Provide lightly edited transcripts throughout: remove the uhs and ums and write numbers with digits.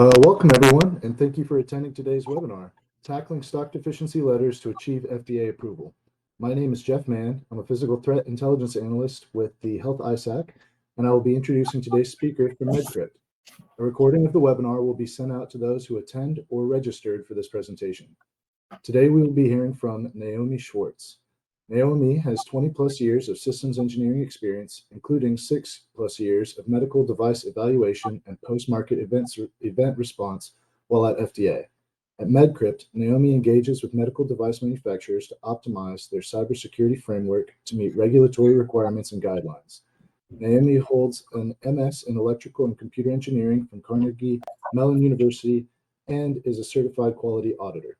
Welcome, everyone, and thank you for attending today's webinar, Tackling Stock Deficiency Letters to Achieve FDA Approval. My name is Jeff Mann. I'm a Physical Threat Intelligence Analyst with the Health ISAC, and I will be introducing today's speaker from Medcrypt. A recording of the webinar will be sent out to those who attend or registered for this presentation. Today, we will be hearing from Naomi Schwartz. Naomi has 20-plus years of systems engineering experience, including 6-plus years of medical device evaluation and post-market event response while at FDA. At Medcrypt, Naomi engages with medical device manufacturers to optimize their cybersecurity framework to meet regulatory requirements and guidelines. Naomi holds an MS in Electrical and Computer Engineering from Carnegie Mellon University and is a certified quality auditor.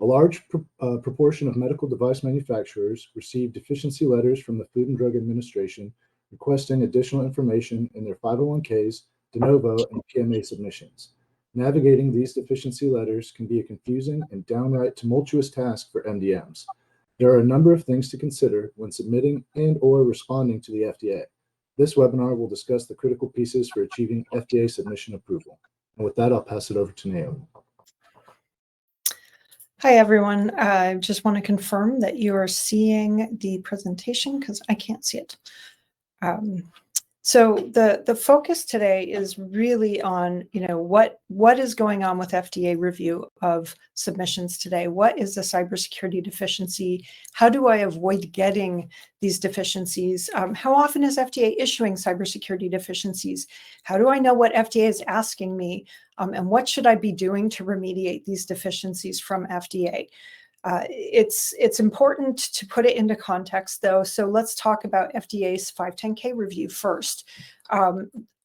A large proportion of medical device manufacturers receive deficiency letters from the Food and Drug Administration requesting additional information in their 501ks, de novo, and PMA submissions. Navigating these deficiency letters can be a confusing and downright tumultuous task for MDMs. There are a number of things to consider when submitting and/or responding to the FDA. This webinar will discuss the critical pieces for achieving FDA submission approval. And with that, I'll pass it over to Naomi. Hi, everyone. I just want to confirm that you are seeing the presentation because I can't see it. So the focus today is really on, what is going on with FDA review of submissions today? What is the cybersecurity deficiency? How do I avoid getting these deficiencies? How often is FDA issuing cybersecurity deficiencies? How do I know what FDA is asking me? And what should I be doing to remediate these deficiencies from FDA? It's important to put it into context, though. So let's talk about FDA's 510K review first.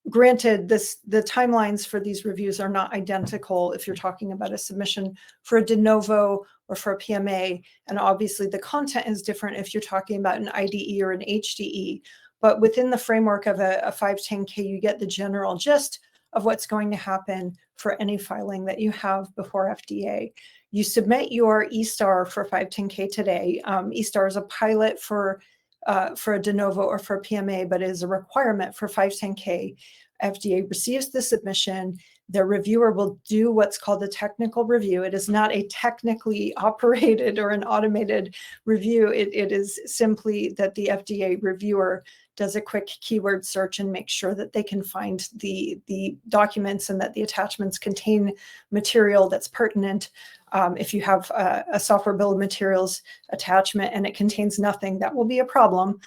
Granted, the timelines for these reviews are not identical if you're talking about a submission for a de novo or for a PMA. And obviously, the content is different if you're talking about an IDE or an HDE. But within the framework of a 510K, you get the general gist of what's going to happen for any filing that you have before FDA. You submit your eStar for 510K today. eStar is a pilot for a de novo or for a PMA, but it is a requirement for 510K. FDA receives the submission. The reviewer will do what's called a technical review. It is not a technically operated or an automated review. It is simply that the FDA reviewer does a quick keyword search and makes sure that they can find the documents and that the attachments contain material that's pertinent. If you have a software bill of materials attachment and it contains nothing, that will be a problem.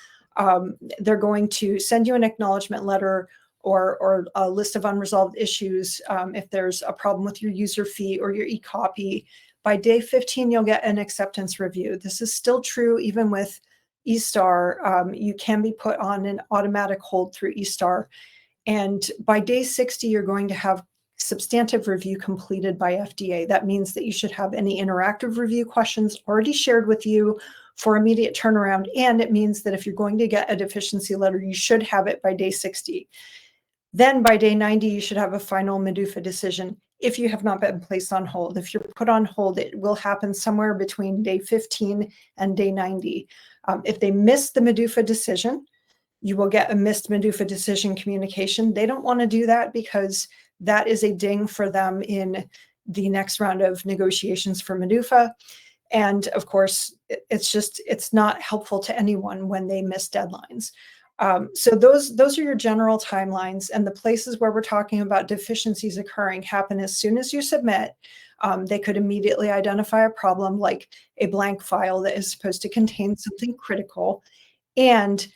They're going to send you an acknowledgement letter or a list of unresolved issues. If there's a problem with your user fee or your e-copy, by day 15, you'll get an acceptance review. This is still true even with eStar. You can be put on an automatic hold through eStar. And by day 60, you're going to have substantive review completed by FDA. That means that you should have any interactive review questions already shared with you for immediate turnaround. And it means that if you're going to get a deficiency letter, you should have it by day 60. Then by day 90, you should have a final MDUFA decision if you have not been placed on hold. If you're put on hold, it will happen somewhere between day 15 and day 90. If they miss the MDUFA decision, you will get a missed MDUFA decision communication. They don't want to do that because that is a ding for them in the next round of negotiations for MDUFA. And of course, it's not helpful to anyone when they miss deadlines. So those are your general timelines, and the places where we're talking about deficiencies occurring happen as soon as you submit. They could immediately identify a problem like a blank file that is supposed to contain something critical. And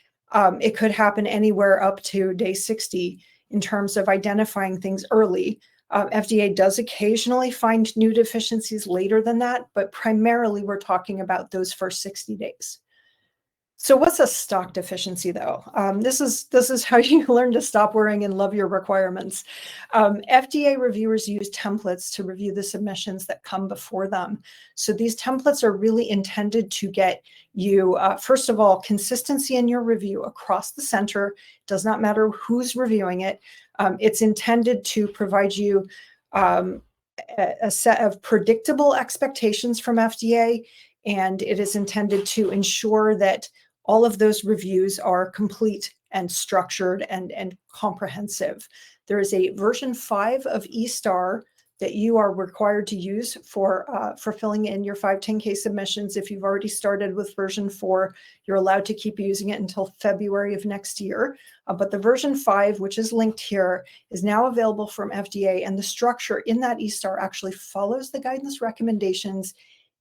it could happen anywhere up to day 60 in terms of identifying things early. FDA does occasionally find new deficiencies later than that, but primarily we're talking about those first 60 days. So what's a stock deficiency, though? This is how you learn to stop worrying and love your requirements. FDA reviewers use templates to review the submissions that come before them. So these templates are really intended to get you, first of all, consistency in your review across the center. It does not matter who's reviewing it. It's intended to provide you a set of predictable expectations from FDA, and it is intended to ensure that all of those reviews are complete and structured and comprehensive. There is a version 5 of eStar that you are required to use for filling in your 510K submissions. If you've already started with version 4, you're allowed to keep using it until February of next year. But the version 5, which is linked here, is now available from FDA, and the structure in that eStar actually follows the guidance recommendations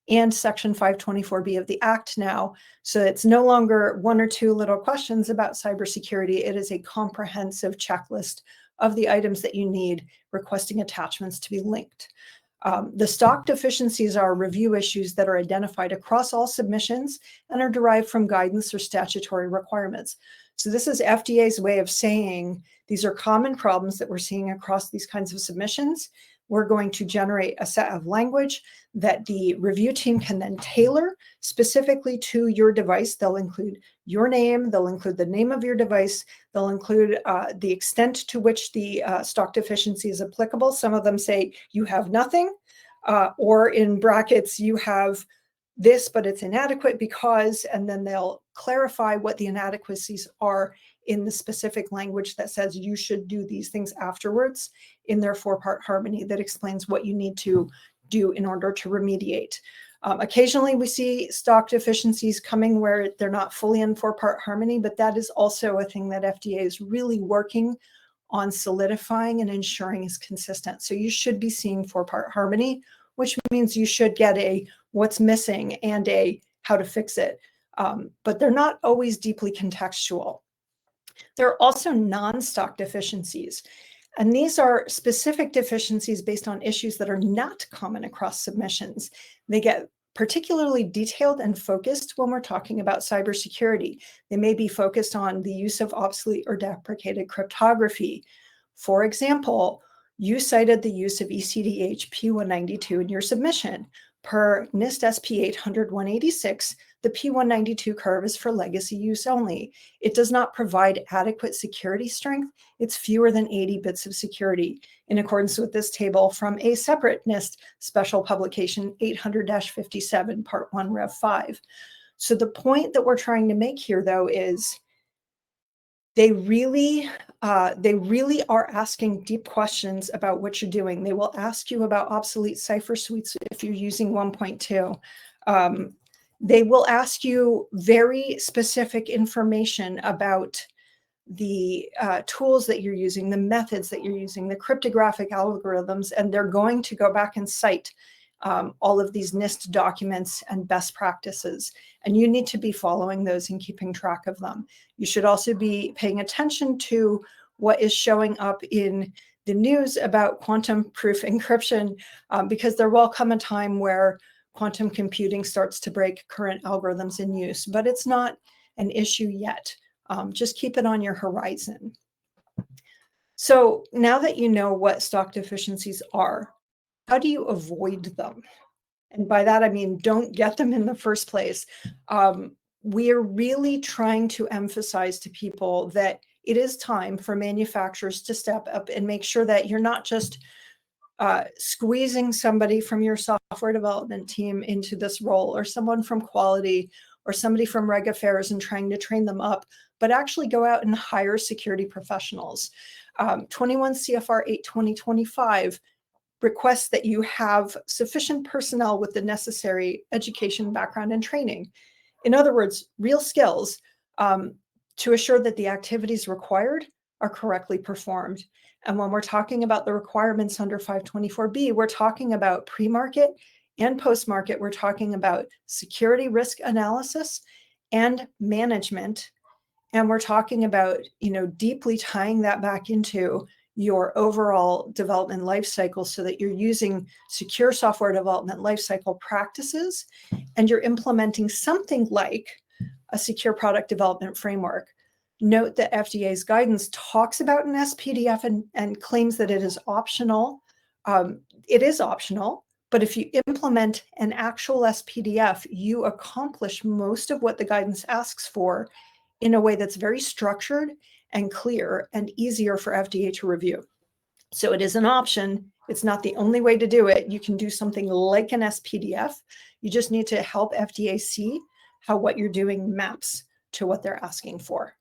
and Section 524B of the Act now. So it's no longer one or two little questions about cybersecurity. It is a comprehensive checklist of the items that you need, requesting attachments to be linked. The stock deficiencies are review issues that are identified across all submissions and are derived from guidance or statutory requirements. So this is FDA's way of saying these are common problems that we're seeing across these kinds of submissions. We're going to generate a set of language that the review team can then tailor specifically to your device. They'll include your name, they'll include the name of your device, they'll include the extent to which the stock deficiency is applicable. Some of them say you have nothing, or in brackets, you have this, but it's inadequate because, and then they'll clarify what the inadequacies are in the specific language that says you should do these things afterwards in their 4-part harmony that explains what you need to do in order to remediate. Occasionally we see stock deficiencies coming where they're not fully in 4-part harmony, but that is also a thing that FDA is really working on solidifying and ensuring is consistent. So you should be seeing 4-part harmony, which means you should get a what's missing and a how to fix it. But they're not always deeply contextual. There are also non-stock deficiencies. And these are specific deficiencies based on issues that are not common across submissions. They get particularly detailed and focused when we're talking about cybersecurity. They may be focused on the use of obsolete or deprecated cryptography. For example, you cited the use of ECDH P192 in your submission. Per NIST SP 800-186, the P192 curve is for legacy use only. It does not provide adequate security strength. It's fewer than 80 bits of security, in accordance with this table from a separate NIST special publication 800-57, Part 1, Rev 5. So the point that we're trying to make here, though, is they really are asking deep questions about what you're doing. They will ask you about obsolete cipher suites if you're using 1.2. They will ask you very specific information about the tools that you're using, the methods that you're using, the cryptographic algorithms, and they're going to go back and cite all of these NIST documents and best practices. And you need to be following those and keeping track of them. You should also be paying attention to what is showing up in the news about quantum proof encryption, because there will come a time where quantum computing starts to break current algorithms in use, but it's not an issue yet. Just keep it on your horizon. So now that you know what stock deficiencies are, how do you avoid them? And by that, I mean, don't get them in the first place. We are really trying to emphasize to people that it is time for manufacturers to step up and make sure that you're not just squeezing somebody from your software development team into this role, or someone from quality, or somebody from Reg Affairs and trying to train them up, but actually go out and hire security professionals. 21 CFR 8/2025 requests that you have sufficient personnel with the necessary education, background, and training. In other words, real skills to assure that the activities required are correctly performed. And when we're talking about the requirements under 524B, we're talking about pre-market and post-market. We're talking about security risk analysis and management. And we're talking about, deeply tying that back into your overall development lifecycle so that you're using secure software development lifecycle practices and you're implementing something like a secure product development framework. Note that FDA's guidance talks about an SPDF and claims that it is optional. It is optional, but if you implement an actual SPDF, you accomplish most of what the guidance asks for in a way that's very structured and clear and easier for FDA to review. So it is an option. It's not the only way to do it. You can do something like an SPDF. You just need to help FDA see how what you're doing maps to what they're asking for.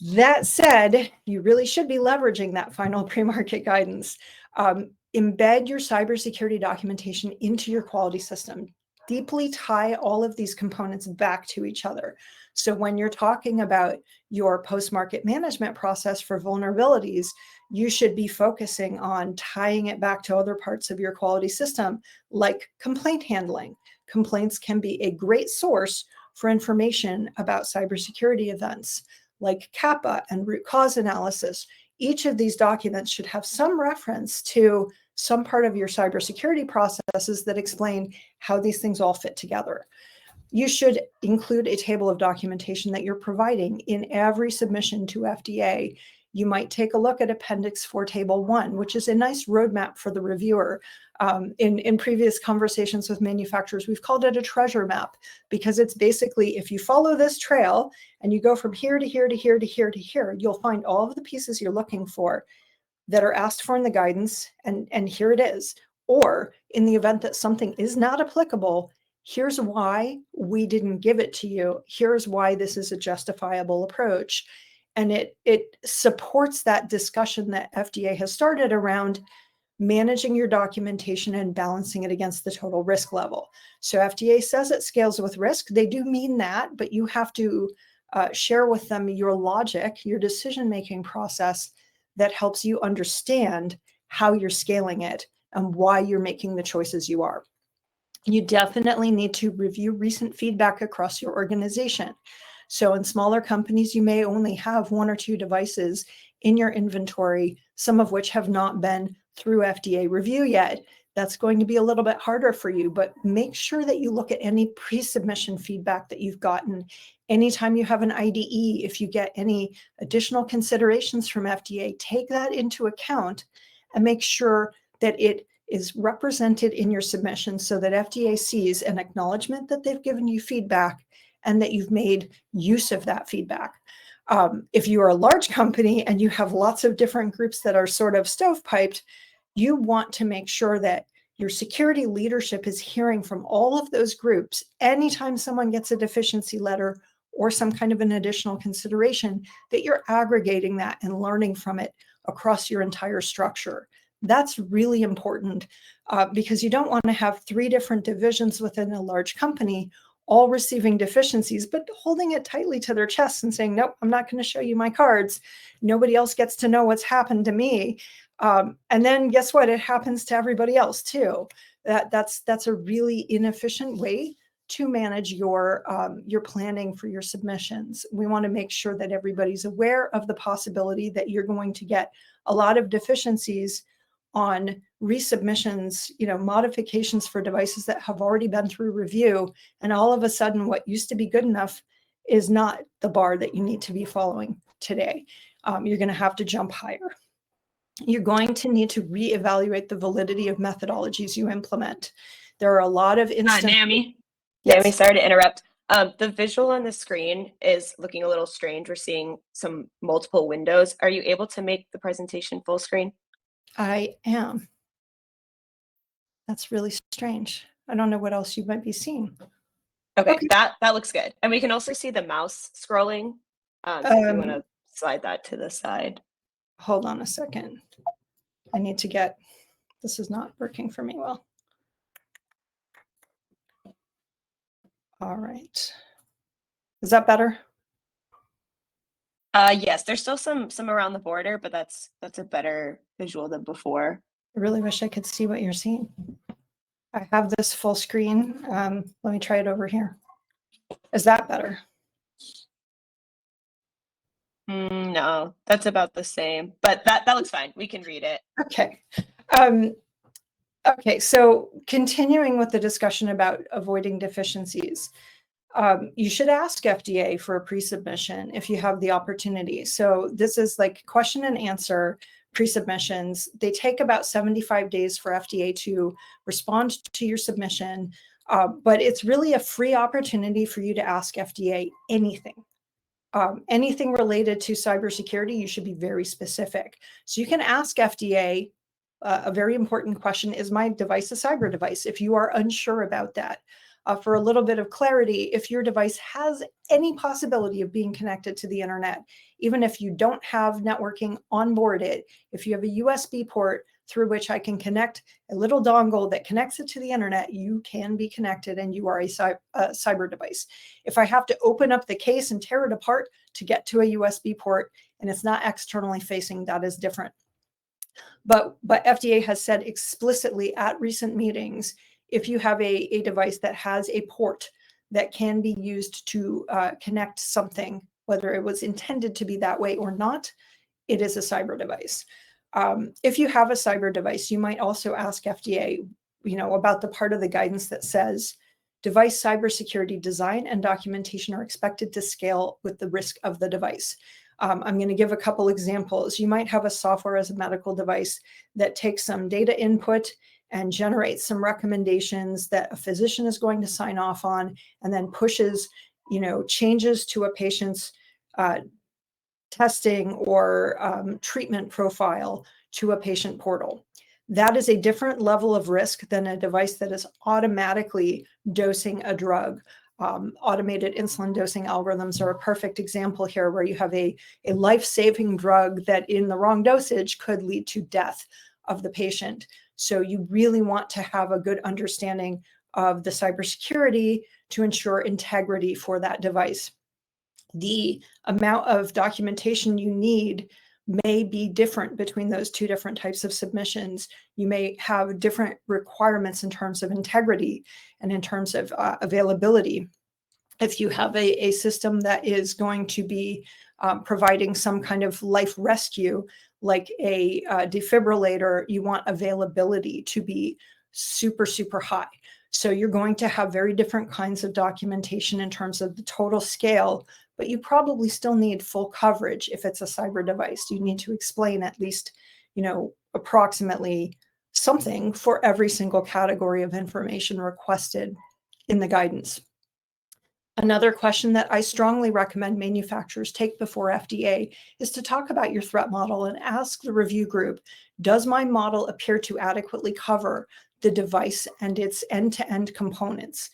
That said, you really should be leveraging that final pre-market guidance. Embed your cybersecurity documentation into your quality system. Deeply tie all of these components back to each other. So when you're talking about your post-market management process for vulnerabilities, you should be focusing on tying it back to other parts of your quality system, like complaint handling. Complaints can be a great source for information about cybersecurity events, like CAPA and root cause analysis. Each of these documents should have some reference to some part of your cybersecurity processes that explain how these things all fit together. You should include a table of documentation that you're providing in every submission to FDA. You might take a look at Appendix 4, Table 1, which is a nice roadmap for the reviewer. In previous conversations with manufacturers, we've called it a treasure map, because it's basically, if you follow this trail and you go from here to here to here to here to here, you'll find all of the pieces you're looking for that are asked for in the guidance, and here it is. Or in the event that something is not applicable, here's why we didn't give it to you. Here's why this is a justifiable approach. And it supports that discussion that FDA has started around managing your documentation and balancing it against the total risk level. So FDA says it scales with risk. They do mean that, but you have to share with them your logic, your decision-making process that helps you understand how you're scaling it and why you're making the choices you are. You definitely need to review recent feedback across your organization. So in smaller companies, you may only have 1 or 2 devices in your inventory, some of which have not been through FDA review yet. That's going to be a little bit harder for you, but make sure that you look at any pre-submission feedback that you've gotten. Anytime you have an IDE, if you get any additional considerations from FDA, take that into account and make sure that it is represented in your submission so that FDA sees an acknowledgement that they've given you feedback and that you've made use of that feedback. If you are a large company and you have lots of different groups that are sort of stovepiped, you want to make sure that your security leadership is hearing from all of those groups anytime someone gets a deficiency letter or some kind of an additional consideration, that you're aggregating that and learning from it across your entire structure. That's really important because you don't want to have 3 different divisions within a large company all receiving deficiencies, but holding it tightly to their chests and saying, nope, I'm not going to show you my cards. Nobody else gets to know what's happened to me. And then guess what? It happens to everybody else too. That's a really inefficient way to manage your planning for your submissions. We want to make sure that everybody's aware of the possibility that you're going to get a lot of deficiencies on resubmissions, modifications for devices that have already been through review. And all of a sudden, what used to be good enough is not the bar that you need to be following today. You're going to have to jump higher. You're going to need to reevaluate the validity of methodologies you implement. There are a lot of instances. Naomi, Yes. sorry to interrupt. The visual on the screen is looking a little strange. We're seeing some multiple windows. Are you able to make the presentation full screen? I am. That's really strange. I don't know what else you might be seeing. Okay. That looks good. And we can also see the mouse scrolling. So if you want to slide that to the side. Hold on a second. I need to get, this is not working for me well. All right. Is that better? Yes, there's still some around the border, but that's a better visual than before. I really wish I could see what you're seeing. I have this full screen. Let me try it over here. Is that better? No, that's about the same, but that looks fine. We can read it. Okay. Okay, so continuing with the discussion about avoiding deficiencies, you should ask FDA for a pre-submission if you have the opportunity. So this is like question and answer pre-submissions. They take about 75 days for FDA to respond to your submission, but it's really a free opportunity for you to ask FDA anything. Anything related to cybersecurity, you should be very specific. So you can ask FDA a very important question: is my device a cyber device? If you are unsure about that, For a little bit of clarity, if your device has any possibility of being connected to the internet, even if you don't have networking on board it, if you have a USB port through which I can connect a little dongle that connects it to the internet, you can be connected and you are a cyber device. If I have to open up the case and tear it apart to get to a USB port and it's not externally facing, that is different. But FDA has said explicitly at recent meetings, if you have a device that has a port that can be used to connect something, whether it was intended to be that way or not, it is a cyber device. If you have a cyber device, you might also ask FDA, about the part of the guidance that says device cybersecurity design and documentation are expected to scale with the risk of the device. I'm going to give a couple examples. You might have a software as a medical device that takes some data input and generates some recommendations that a physician is going to sign off on, and then pushes, changes to a patient's testing or treatment profile to a patient portal. That is a different level of risk than a device that is automatically dosing a drug. Automated insulin dosing algorithms are a perfect example here, where you have a life-saving drug that in the wrong dosage could lead to death of the patient. So you really want to have a good understanding of the cybersecurity to ensure integrity for that device. The amount of documentation you need may be different between those two different types of submissions. You may have different requirements in terms of integrity and in terms of availability. If you have a system that is going to be providing some kind of life rescue, like a defibrillator, you want availability to be super, super high. So you're going to have very different kinds of documentation in terms of the total scale, but you probably still need full coverage if it's a cyber device. You need to explain at least, approximately something for every single category of information requested in the guidance. Another question that I strongly recommend manufacturers take before FDA is to talk about your threat model and ask the review group, does my model appear to adequately cover the device and its end-to-end components?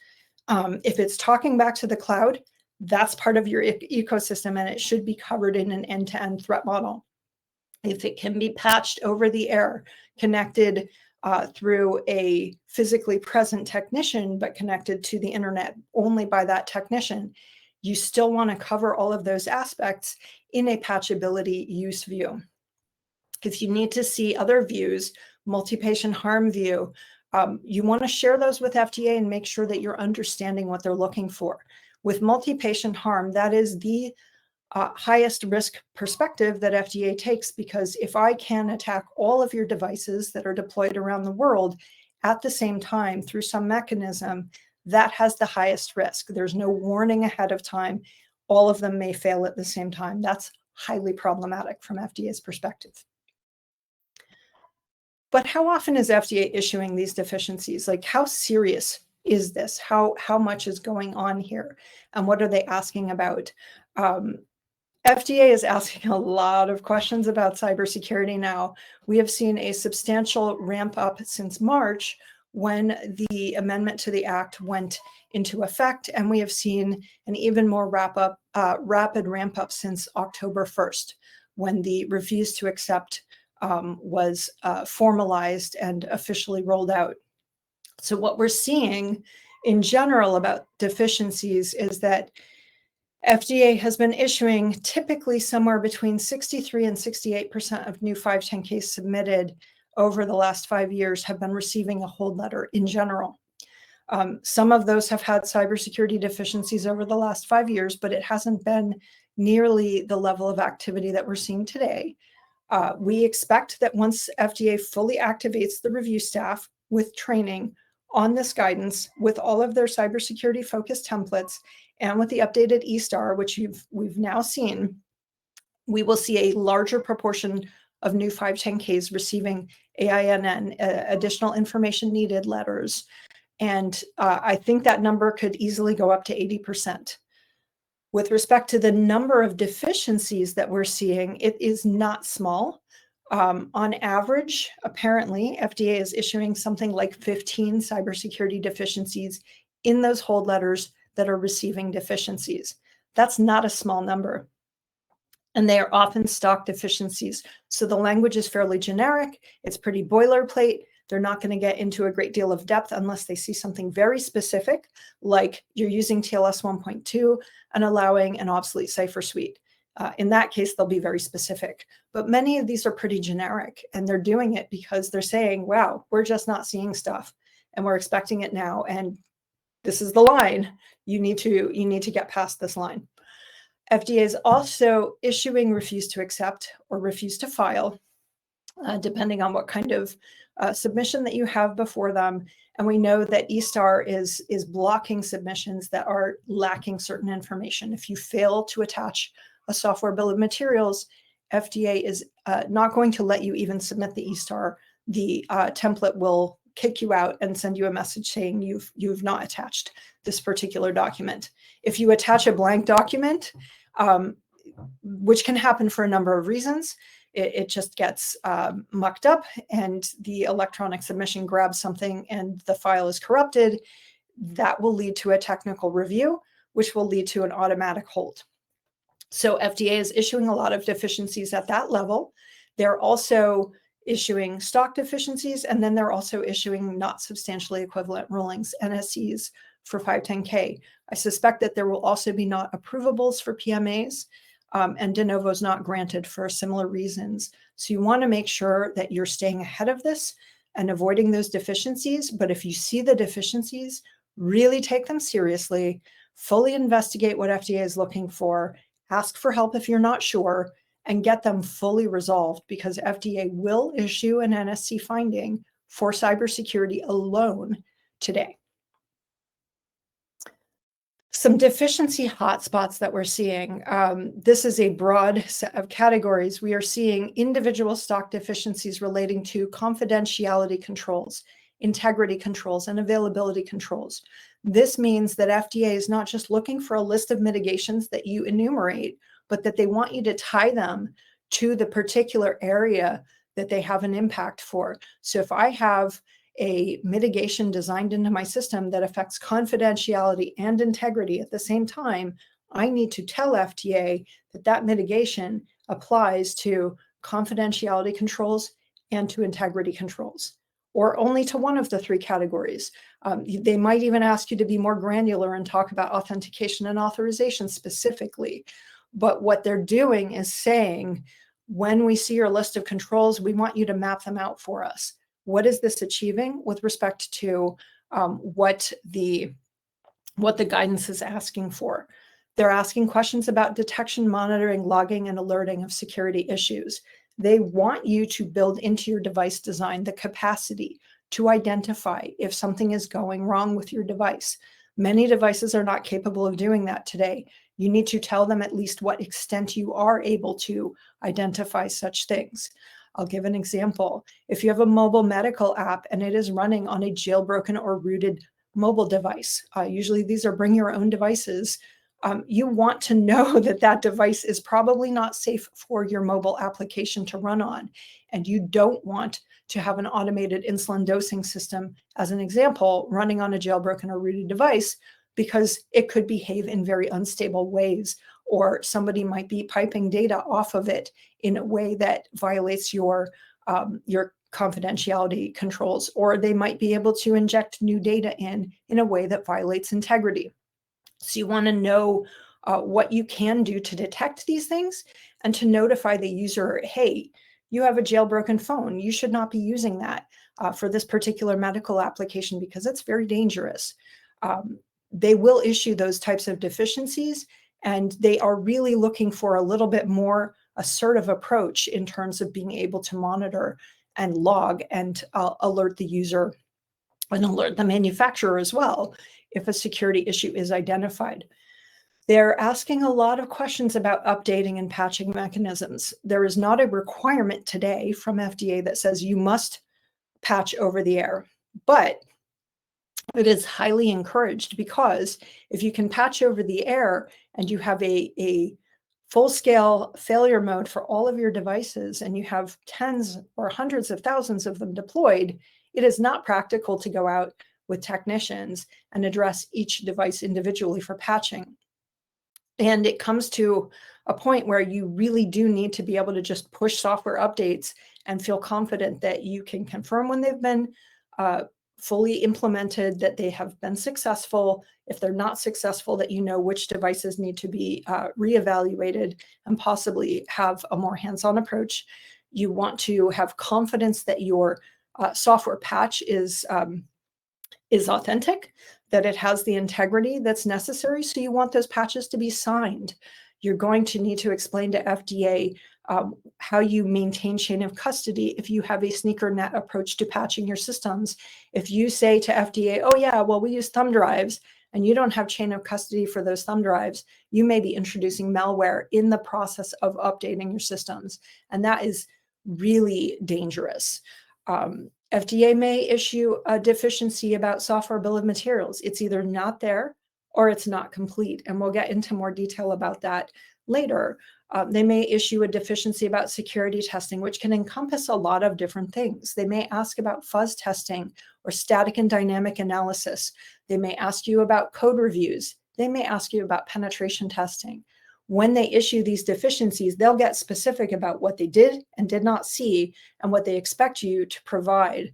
If it's talking back to the cloud, that's part of your ecosystem and it should be covered in an end-to-end threat model. If it can be patched over the air, connected through a physically present technician, but connected to the internet only by that technician, you still want to cover all of those aspects in a patchability use view. If you need to see other views, multi-patient harm view, you want to share those with FDA and make sure that you're understanding what they're looking for. With multi-patient harm, that is the highest risk perspective that FDA takes, because if I can attack all of your devices that are deployed around the world at the same time through some mechanism, that has the highest risk. There's no warning ahead of time. All of them may fail at the same time. That's highly problematic from FDA's perspective. But how often is FDA issuing these deficiencies? Like, how serious is this? How much is going on here? And what are they asking about? FDA is asking a lot of questions about cybersecurity now. We have seen a substantial ramp up since March, when the amendment to the Act went into effect, and we have seen an even more rapid ramp up since October 1st, when the refuse to accept was formalized and officially rolled out. So what we're seeing in general about deficiencies is that FDA has been issuing typically somewhere between 63 and 68% of new 510Ks submitted over the last 5 years have been receiving a hold letter in general. Some of those have had cybersecurity deficiencies over the last 5 years, but it hasn't been nearly the level of activity that we're seeing today. We expect that once FDA fully activates the review staff with training on this guidance, with all of their cybersecurity focused templates, and with the updated E-Star, which we've now seen, we will see a larger proportion of new 510Ks receiving AINN, additional information needed letters. And I think that number could easily go up to 80%. With respect to the number of deficiencies that we're seeing, it is not small. On average, apparently, FDA is issuing something like 15 cybersecurity deficiencies in those hold letters that are receiving deficiencies. That's not a small number. And they are often stock deficiencies. So the language is fairly generic. It's pretty boilerplate. They're not going to get into a great deal of depth unless they see something very specific, like you're using TLS 1.2 and allowing an obsolete cipher suite. In that case, they'll be very specific. But many of these are pretty generic, and they're doing it because they're saying, wow, we're just not seeing stuff, and we're expecting it now. And this is the line. You need to get past this line. FDA is also issuing refuse to accept or refuse to file, depending on what kind of submission that you have before them. And we know that eStar is blocking submissions that are lacking certain information. If you fail to attach a software bill of materials, FDA is not going to let you even submit the eStar. The template will kick you out and send you a message saying you've not attached this particular document. If you attach a blank document, which can happen for a number of reasons, it just gets mucked up and the electronic submission grabs something and the file is corrupted. That will lead to a technical review, which will lead to an automatic hold. So FDA is issuing a lot of deficiencies at that level. They're also issuing stock deficiencies, and then they're also issuing not substantially equivalent rulings, NSEs, for 510K. I suspect that there will also be not approvables for PMAs, and de novos not granted for similar reasons. So you want to make sure that you're staying ahead of this and avoiding those deficiencies. But if you see the deficiencies, really take them seriously, fully investigate what FDA is looking for, ask for help if you're not sure, and get them fully resolved, because FDA will issue an NSC finding for cybersecurity alone today. Some deficiency hotspots that we're seeing. This is a broad set of categories. We are seeing individual stock deficiencies relating to confidentiality controls, integrity controls, and availability controls. This means that FDA is not just looking for a list of mitigations that you enumerate, but that they want you to tie them to the particular area that they have an impact for. So if I have a mitigation designed into my system that affects confidentiality and integrity at the same time, I need to tell FDA that that mitigation applies to confidentiality controls and to integrity controls, or only to one of the three categories. They might even ask you to be more granular and talk about authentication and authorization specifically. But what they're doing is saying, when we see your list of controls, we want you to map them out for us. What is this achieving with respect to what the guidance is asking for? They're asking questions about detection, monitoring, logging, and alerting of security issues. They want you to build into your device design the capacity to identify if something is going wrong with your device. Many devices are not capable of doing that today. You need to tell them at least what extent you are able to identify such things. I'll give an example. If you have a mobile medical app and it is running on a jailbroken or rooted mobile device, usually these are bring your own devices, you want to know that that device is probably not safe for your mobile application to run on. And you don't want to have an automated insulin dosing system, as an example, running on a jailbroken or rooted device, because it could behave in very unstable ways, or somebody might be piping data off of it in a way that violates your confidentiality controls, or they might be able to inject new data in a way that violates integrity. So you want to know what you can do to detect these things and to notify the user, hey, you have a jailbroken phone. You should not be using that for this particular medical application because it's very dangerous. They will issue those types of deficiencies, and they are really looking for a little bit more assertive approach in terms of being able to monitor and log and alert the user and alert the manufacturer as well if a security issue is identified. They're asking a lot of questions about updating and patching mechanisms. There is not a requirement today from FDA that says you must patch over the air, but it is highly encouraged, because if you can patch over the air and you have a full-scale failure mode for all of your devices and you have tens or hundreds of thousands of them deployed, it is not practical to go out with technicians and address each device individually for patching. And it comes to a point where you really do need to be able to just push software updates and feel confident that you can confirm when they've been fully implemented, that they have been successful. If they're not successful, that you know which devices need to be reevaluated and possibly have a more hands-on approach. You want to have confidence that your software patch is authentic, that it has the integrity that's necessary. So you want those patches to be signed. You're going to need to explain to FDA how you maintain chain of custody if you have a sneaker net approach to patching your systems. If you say to FDA, oh yeah, well, we use thumb drives, and you don't have chain of custody for those thumb drives, you may be introducing malware in the process of updating your systems. And that is really dangerous. FDA may issue a deficiency about software bill of materials. It's either not there or it's not complete. And we'll get into more detail about that later. They may issue a deficiency about security testing, which can encompass a lot of different things. They may ask about fuzz testing or static and dynamic analysis. They may ask you about code reviews. They may ask you about penetration testing. When they issue these deficiencies, they'll get specific about what they did and did not see and what they expect you to provide.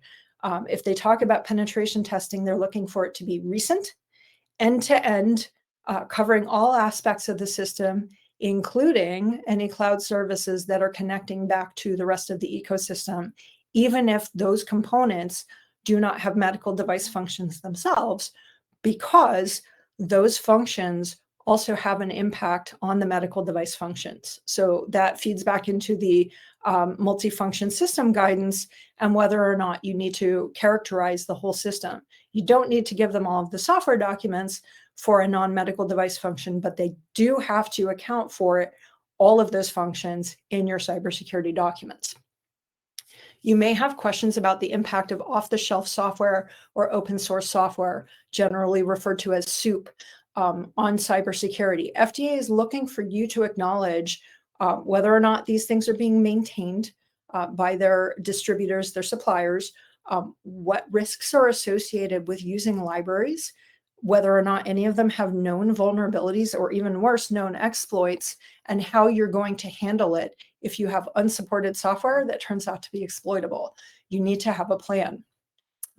If they talk about penetration testing, they're looking for it to be recent, end-to-end, covering all aspects of the system, including any cloud services that are connecting back to the rest of the ecosystem, even if those components do not have medical device functions themselves, because those functions also have an impact on the medical device functions. So that feeds back into the multifunction system guidance and whether or not you need to characterize the whole system. You don't need to give them all of the software documents for a non-medical device function, but they do have to account for all of those functions in your cybersecurity documents. You may have questions about the impact of off-the-shelf software or open source software, generally referred to as SOUP, on cybersecurity. FDA is looking for you to acknowledge whether or not these things are being maintained by their distributors, their suppliers, what risks are associated with using libraries, whether or not any of them have known vulnerabilities or even worse, known exploits, and how you're going to handle it if you have unsupported software that turns out to be exploitable. You need to have a plan.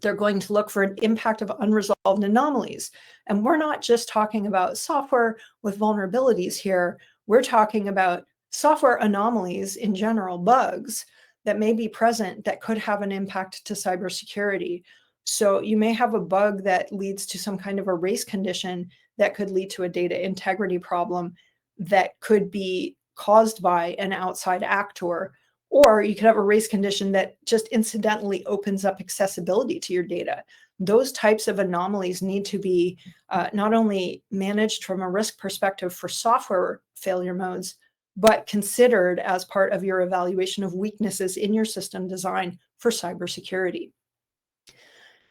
They're going to look for an impact of unresolved anomalies. And we're not just talking about software with vulnerabilities here. We're talking about software anomalies in general, bugs that may be present that could have an impact to cybersecurity. So you may have a bug that leads to some kind of a race condition that could lead to a data integrity problem that could be caused by an outside actor. Or you could have a race condition that just incidentally opens up accessibility to your data. Those types of anomalies need to be not only managed from a risk perspective for software failure modes, but considered as part of your evaluation of weaknesses in your system design for cybersecurity.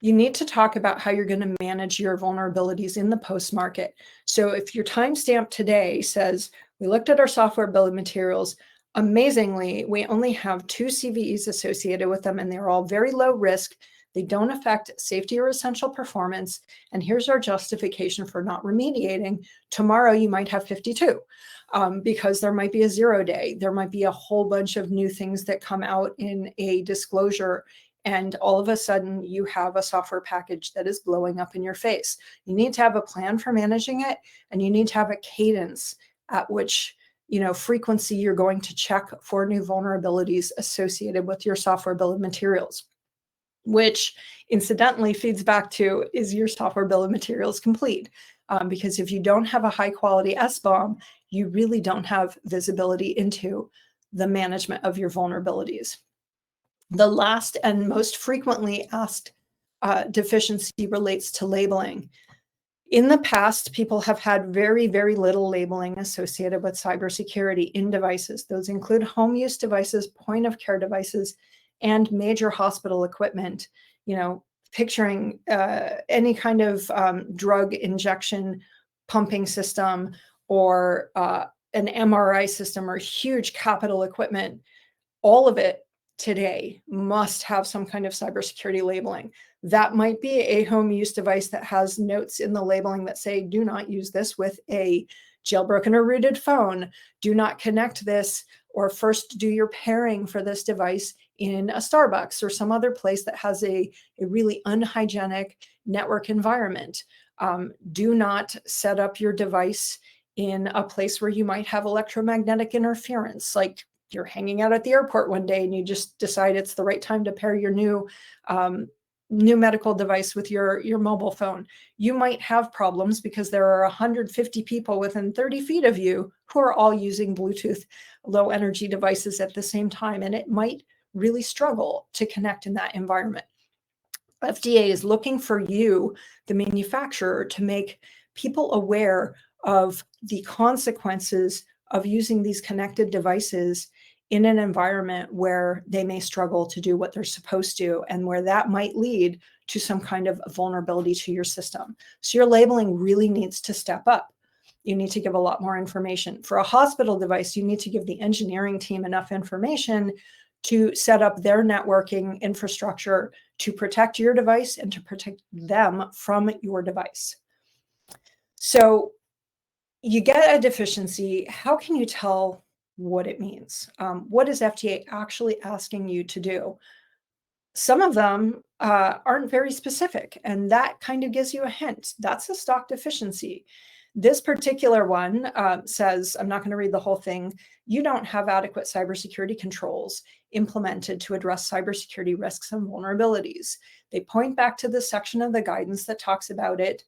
You need to talk about how you're going to manage your vulnerabilities in the post-market. So if your timestamp today says, we looked at our software bill of materials, amazingly, we only have 2 CVEs associated with them, and they're all very low risk. They don't affect safety or essential performance. And here's our justification for not remediating. Tomorrow, you might have 52 because there might be a 0 day. There might be a whole bunch of new things that come out in a disclosure. And all of a sudden, you have a software package that is blowing up in your face. You need to have a plan for managing it, and you need to have a cadence at which frequency you're going to check for new vulnerabilities associated with your software bill of materials, which incidentally feeds back to, is your software bill of materials complete? Because if you don't have a high quality SBOM, you really don't have visibility into the management of your vulnerabilities. The last and most frequently asked deficiency relates to labeling. In the past, people have had very, very little labeling associated with cybersecurity in devices. Those include home use devices, point of care devices, and major hospital equipment. Picturing any kind of drug injection pumping system or an MRI system or huge capital equipment. All of it today must have some kind of cybersecurity labeling. That might be a home use device that has notes in the labeling that say, do not use this with a jailbroken or rooted phone. Do not connect this, or first do your pairing for this device in a Starbucks or some other place that has a really unhygienic network environment. Do not set up your device in a place where you might have electromagnetic interference, like you're hanging out at the airport one day and you just decide it's the right time to pair your new medical device with your mobile phone. You might have problems because there are 150 people within 30 feet of you who are all using Bluetooth low energy devices at the same time, and it might really struggle to connect in that environment. FDA is looking for you, the manufacturer, to make people aware of the consequences of using these connected devices in an environment where they may struggle to do what they're supposed to, and where that might lead to some kind of vulnerability to your system. So your labeling really needs to step up. You need to give a lot more information. For a hospital device, you need to give the engineering team enough information to set up their networking infrastructure to protect your device and to protect them from your device. So you get a deficiency. How can you tell what it means? What is FDA actually asking you to do? Some of them aren't very specific, and that kind of gives you a hint. That's a stock deficiency. This particular one says, I'm not going to read the whole thing, you don't have adequate cybersecurity controls implemented to address cybersecurity risks and vulnerabilities. They point back to the section of the guidance that talks about it.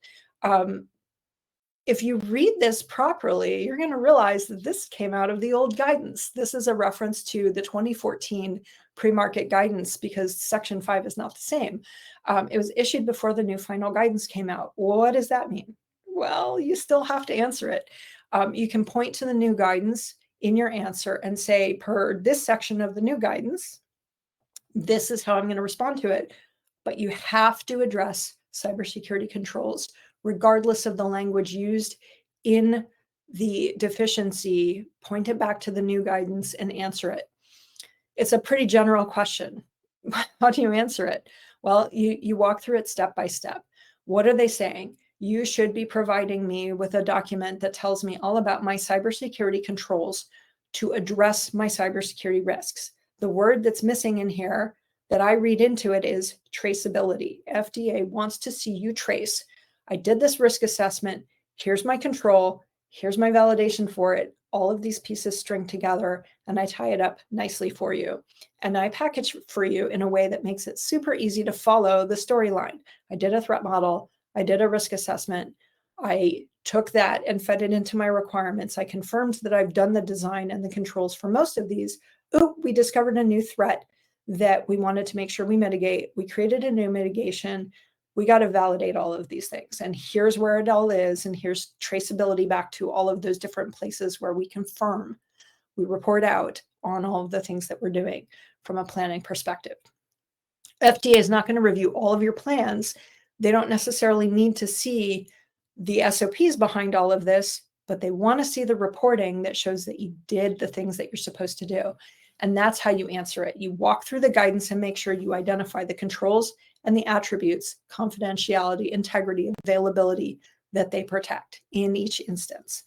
If you read this properly, you're going to realize that this came out of the old guidance. This is a reference to the 2014 pre-market guidance, because Section 5 is not the same. It was issued before the new final guidance came out. What does that mean? Well, you still have to answer it. You can point to the new guidance in your answer and say, per this section of the new guidance, this is how I'm going to respond to it. But you have to address cybersecurity controls, regardless of the language used in the deficiency. Point it back to the new guidance and answer it. It's a pretty general question. How do you answer it? Well, you walk through it step by step. What are they saying? You should be providing me with a document that tells me all about my cybersecurity controls to address my cybersecurity risks. The word that's missing in here that I read into it is traceability. FDA wants to see you trace. I did this risk assessment. Here's my control. Here's my validation for it. All of these pieces string together, and I tie it up nicely for you. And I package for you in a way that makes it super easy to follow the storyline. I did a threat model. I did a risk assessment. I took that and fed it into my requirements. I confirmed that I've done the design and the controls for most of these. Oh, we discovered a new threat that we wanted to make sure we mitigate. We created a new mitigation. We got to validate all of these things. And here's where it all is. And here's traceability back to all of those different places where we confirm. We report out on all of the things that we're doing from a planning perspective. FDA is not going to review all of your plans. They don't necessarily need to see the SOPs behind all of this, but they want to see the reporting that shows that you did the things that you're supposed to do. And that's how you answer it. You walk through the guidance and make sure you identify the controls and the attributes, confidentiality, integrity, availability that they protect in each instance.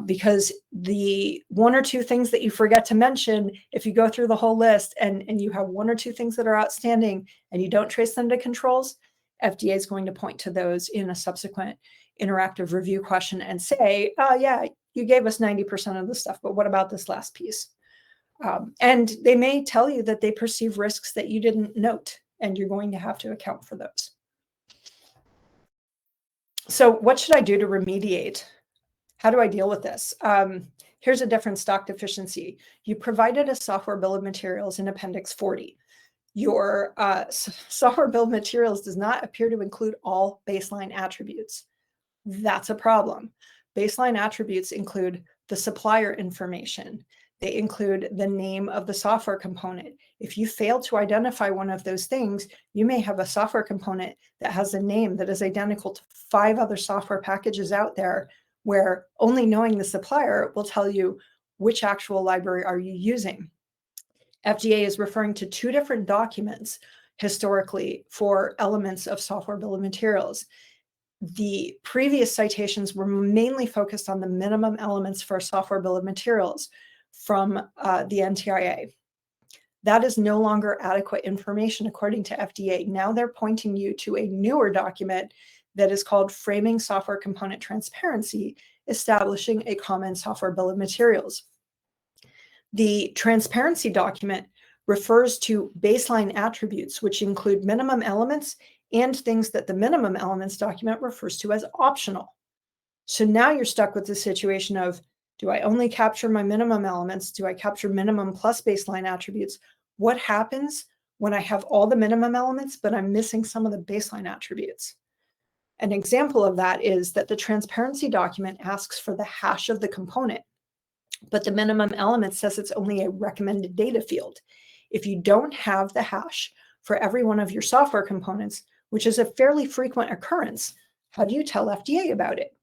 Because the one or two things that you forget to mention, if you go through the whole list and you have one or two things that are outstanding and you don't trace them to controls, FDA is going to point to those in a subsequent interactive review question and say, oh yeah, you gave us 90% of the stuff, but what about this last piece? And they may tell you that they perceive risks that you didn't note, and you're going to have to account for those. So what should I do to remediate? How do I deal with this? Here's a different stock deficiency. You provided a software bill of materials in Appendix 40. Your software bill of materials does not appear to include all baseline attributes. That's a problem. Baseline attributes include the supplier information. They include the name of the software component. If you fail to identify one of those things, you may have a software component that has a name that is identical to 5 other software packages out there, where only knowing the supplier will tell you which actual library are you using. FDA is referring to 2 different documents. historically for elements of software bill of materials. The previous citations were mainly focused on the minimum elements for a software bill of materials from the NTIA. That is no longer adequate information according to FDA. Now they're pointing you to a newer document that is called Framing Software Component Transparency, establishing a common software bill of materials. The transparency document refers to baseline attributes, which include minimum elements and things that the minimum elements document refers to as optional. So now you're stuck with the situation of, do I only capture my minimum elements? Do I capture minimum plus baseline attributes? What happens when I have all the minimum elements, but I'm missing some of the baseline attributes? An example of that is that the transparency document asks for the hash of the component, but the minimum element says it's only a recommended data field. If you don't have the hash for every one of your software components, which is a fairly frequent occurrence, how do you tell FDA about it?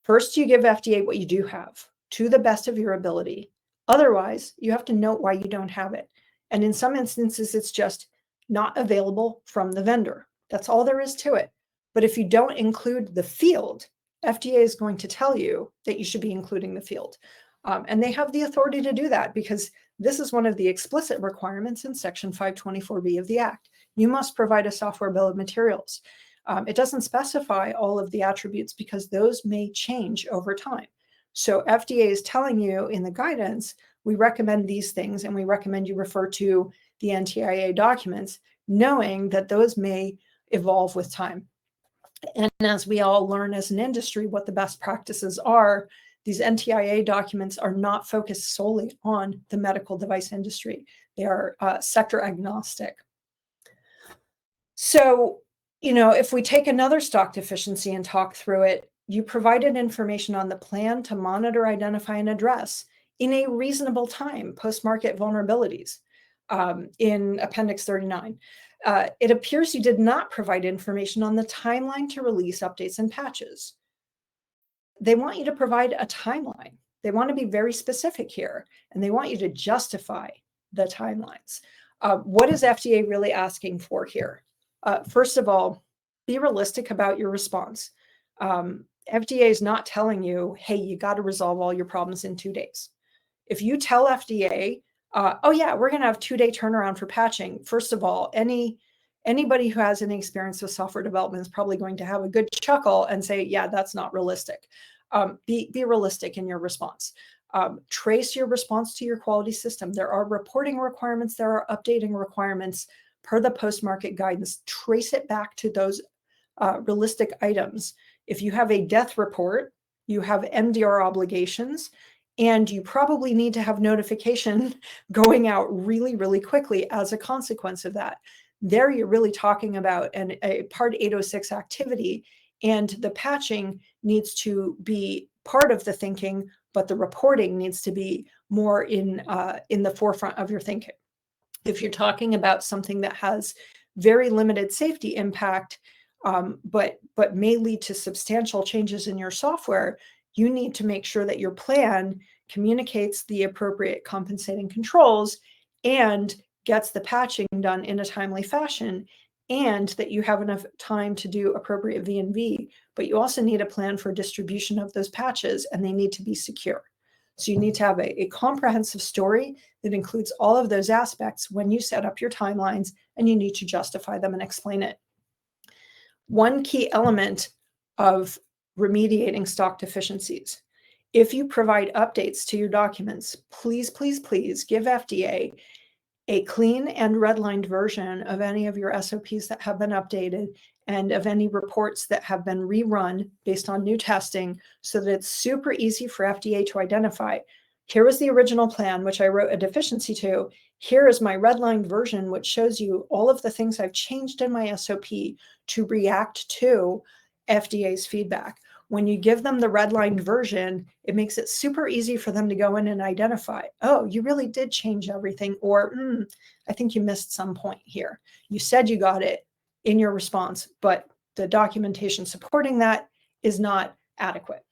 First, you give FDA what you do have to the best of your ability. Otherwise, you have to note why you don't have it. And in some instances, it's just not available from the vendor. That's all there is to it. But if you don't include the field, FDA is going to tell you that you should be including the field. And they have the authority to do that because this is one of the explicit requirements in Section 524B of the Act. You must provide a software bill of materials. It doesn't specify all of the attributes because those may change over time. So FDA is telling you in the guidance, we recommend these things and we recommend you refer to the NTIA documents, knowing that those may evolve with time. And as we all learn as an industry what the best practices are, these NTIA documents are not focused solely on the medical device industry. They are sector agnostic. So, if we take another stock deficiency and talk through it, you provided information on the plan to monitor, identify, and address in a reasonable time post-market vulnerabilities in Appendix 39. It appears you did not provide information on the timeline to release updates and patches. They want you to provide a timeline. They want to be very specific here, and they want you to justify the timelines. What is FDA really asking for here? First of all, be realistic about your response. FDA is not telling you, hey, you got to resolve all your problems in 2 days. If you tell FDA, oh yeah, we're going to have 2-day turnaround for patching. First of all, anybody who has any experience with software development is probably going to have a good chuckle and say, yeah, that's not realistic. Be realistic in your response. Trace your response to your quality system. There are reporting requirements. There are updating requirements per the post-market guidance. Trace it back to those realistic items. If you have a death report, you have MDR obligations, and you probably need to have notification going out really, really quickly as a consequence of that. There you're really talking about a Part 806 activity, and the patching needs to be part of the thinking, but the reporting needs to be more in the forefront of your thinking. If you're talking about something that has very limited safety impact, but may lead to substantial changes in your software, you need to make sure that your plan communicates the appropriate compensating controls and gets the patching done in a timely fashion, and that you have enough time to do appropriate V&V. But you also need a plan for distribution of those patches, and they need to be secure. So you need to have a comprehensive story that includes all of those aspects when you set up your timelines, and you need to justify them and explain it. One key element of remediating stock deficiencies: if you provide updates to your documents, please, please, please give FDA a clean and redlined version of any of your SOPs that have been updated and of any reports that have been rerun based on new testing, so that it's super easy for FDA to identify. Here was the original plan, which I wrote a deficiency to. Here is my redlined version, which shows you all of the things I've changed in my SOP to react to FDA's feedback. When you give them the redlined version, it makes it super easy for them to go in and identify, oh, you really did change everything, or I think you missed some point here. You said you got it in your response, but the documentation supporting that is not adequate.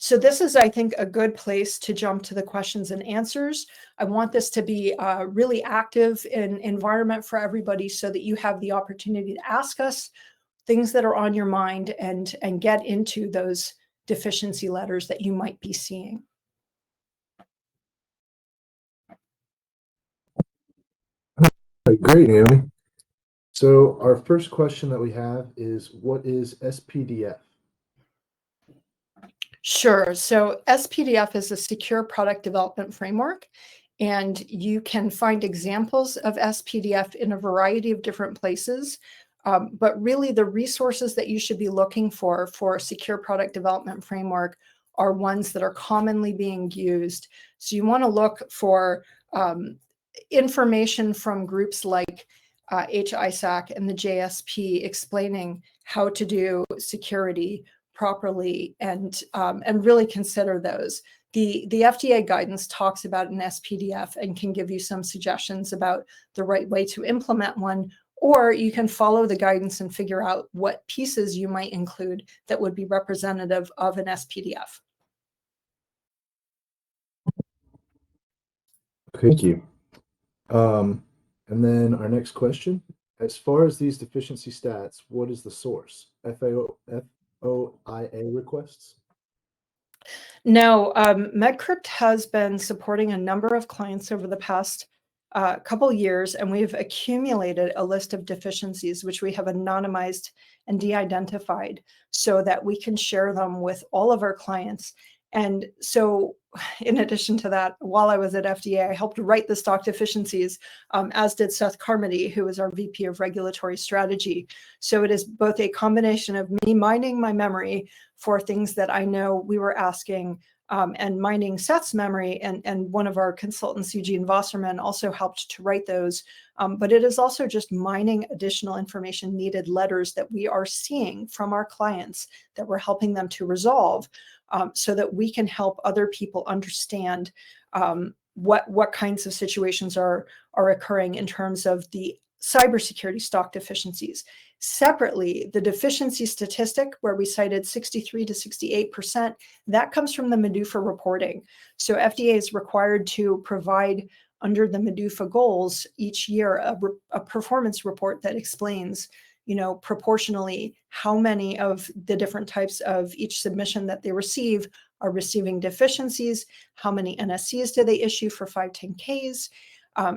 So this is, I think, a good place to jump to the questions and answers. I want this to be a really active environment for everybody so that you have the opportunity to ask us things that are on your mind and get into those deficiency letters that you might be seeing. Great, Naomi. So our first question that we have is, what is SPDF? Sure. So SPDF is a secure product development framework, and you can find examples of SPDF in a variety of different places. But really, the resources that you should be looking for a secure product development framework are ones that are commonly being used. So you want to look for information from groups like HISAC and the JSP explaining how to do security properly, and really consider those. The FDA guidance talks about an SPDF and can give you some suggestions about the right way to implement one, or you can follow the guidance and figure out what pieces you might include that would be representative of an SPDF. Thank you. And then our next question, as far as these deficiency stats, what is the source? FOIA requests? No, Medcrypt has been supporting a number of clients over the past couple years, and we've accumulated a list of deficiencies, which we have anonymized and de-identified so that we can share them with all of our clients. And so in addition to that, while I was at FDA, I helped write the stock deficiencies, as did Seth Carmody, who is our VP of Regulatory Strategy. So it is both a combination of me mining my memory for things that I know we were asking, and mining Seth's memory, and one of our consultants, Eugene Wasserman, also helped to write those. But it is also just mining additional information, needed letters that we are seeing from our clients that we're helping them to resolve, so that we can help other people understand what kinds of situations are occurring in terms of the cybersecurity stock deficiencies. Separately, the deficiency statistic, where we cited 63 to 68%, that comes from the MEDUFA reporting. So FDA is required to provide, under the MEDUFA goals each year, a performance report that explains, proportionally how many of the different types of each submission that they receive are receiving deficiencies, how many NSCs do they issue for 510Ks,